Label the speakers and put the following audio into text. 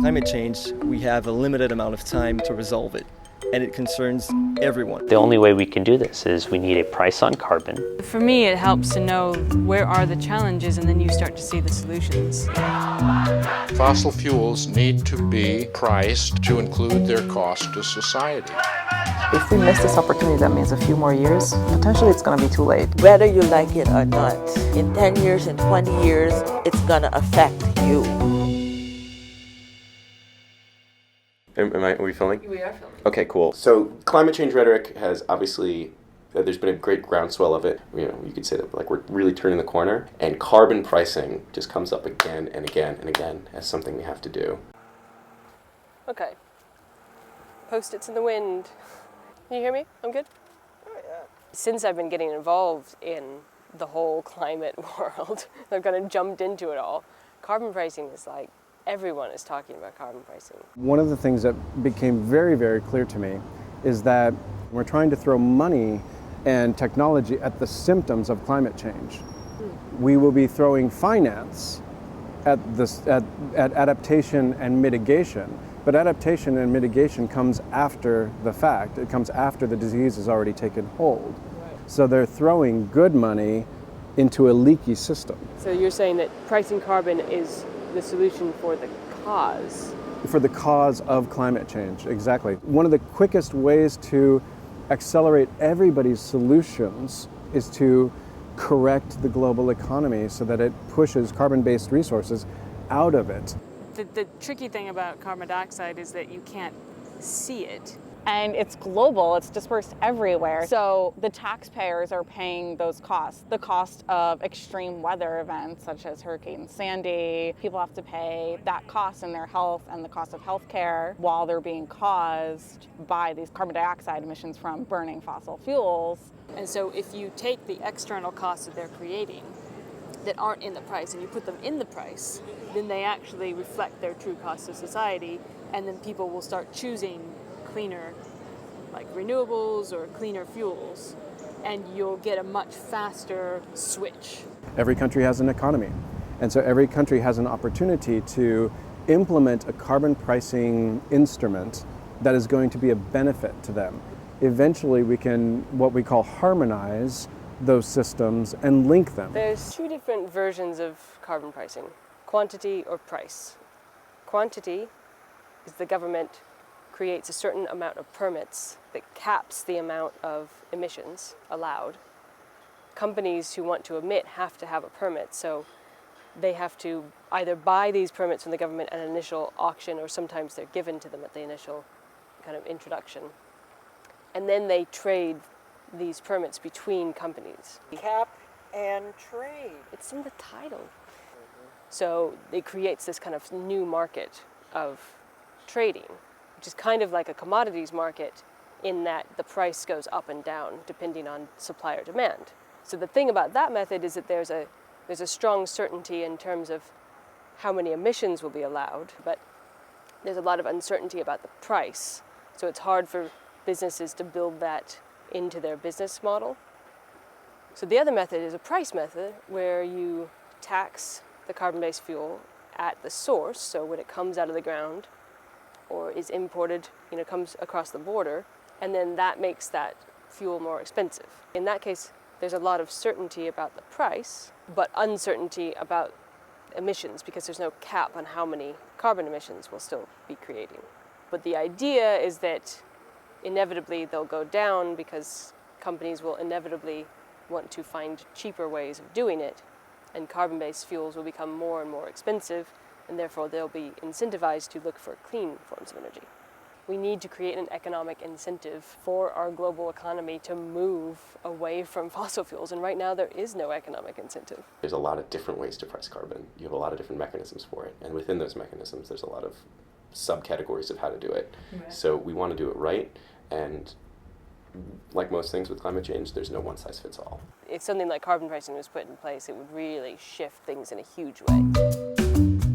Speaker 1: Climate change, we have a limited amount of time to resolve it, and it concerns everyone.
Speaker 2: The only way we can do this is we need a price on carbon.
Speaker 3: For me, it helps to know where are the challenges, and then you start to see the solutions.
Speaker 4: Fossil fuels need to be priced to include their cost to society.
Speaker 5: If we miss this opportunity, that means a few more years. Potentially, it's going to be too late.
Speaker 6: Whether you like it or not, in 10 years, in 20 years, it's going to affect you.
Speaker 7: Are we filming?
Speaker 3: We are filming.
Speaker 7: Okay, cool. So climate change rhetoric has obviously, there's been a great groundswell of it. You could say that like we're really turning the corner, and carbon pricing just comes up again and again and again as something we have to do.
Speaker 8: Okay. Post-its in the wind. Can you hear me? I'm good? Oh, yeah. Since I've been getting involved in the whole climate world, I've kind of jumped into it all. Carbon pricing is like, everyone is talking about carbon pricing.
Speaker 9: One of the things that became very, very clear to me is that we're trying to throw money and technology at the symptoms of climate change. We will be throwing finance at adaptation and mitigation, but adaptation and mitigation comes after the fact. It comes after the disease has already taken hold. Right. So they're throwing good money into a leaky system.
Speaker 8: So you're saying that pricing carbon is the solution for the cause?
Speaker 9: For the cause of climate change, exactly. One of the quickest ways to accelerate everybody's solutions is to correct the global economy so that it pushes carbon-based resources out of it.
Speaker 3: The tricky thing about carbon dioxide is that you can't see it.
Speaker 10: And it's global, it's dispersed everywhere. So the taxpayers are paying those costs. The cost of extreme weather events such as Hurricane Sandy, people have to pay that cost in their health and the cost of healthcare while they're being caused by these carbon dioxide emissions from burning fossil fuels.
Speaker 3: And so if you take the external costs that they're creating that aren't in the price and you put them in the price, then they actually reflect their true cost to society, and then people will start choosing cleaner, like renewables or cleaner fuels, and you'll get a much faster switch.
Speaker 9: Every country has an economy, and so every country has an opportunity to implement a carbon pricing instrument that is going to be a benefit to them. Eventually we can, what we call, harmonize those systems and link them.
Speaker 8: There's two different versions of carbon pricing, quantity or price. Quantity is the government creates a certain amount of permits that caps the amount of emissions allowed. Companies who want to emit have to have a permit, so they have to either buy these permits from the government at an initial auction, or sometimes they're given to them at the initial kind of introduction. And then they trade these permits between companies.
Speaker 6: Cap and trade.
Speaker 8: It's in the title. So it creates this kind of new market of trading, which is kind of like a commodities market in that the price goes up and down depending on supply or demand. So the thing about that method is that there's a strong certainty in terms of how many emissions will be allowed, but there's a lot of uncertainty about the price. So it's hard for businesses to build that into their business model. So the other method is a price method where you tax the carbon-based fuel at the source, so when it comes out of the ground or is imported, comes across the border, and then that makes that fuel more expensive. In that case, there's a lot of certainty about the price, but uncertainty about emissions because there's no cap on how many carbon emissions we'll still be creating. But the idea is that inevitably they'll go down because companies will inevitably want to find cheaper ways of doing it, and carbon-based fuels will become more and more expensive, and therefore they'll be incentivized to look for clean forms of energy. We need to create an economic incentive for our global economy to move away from fossil fuels, and right now there is no economic incentive.
Speaker 7: There's a lot of different ways to price carbon. You have a lot of different mechanisms for it, and within those mechanisms there's a lot of subcategories of how to do it. Right. So we want to do it right, and like most things with climate change, there's no one-size-fits-all.
Speaker 8: If something like carbon pricing was put in place, it would really shift things in a huge way.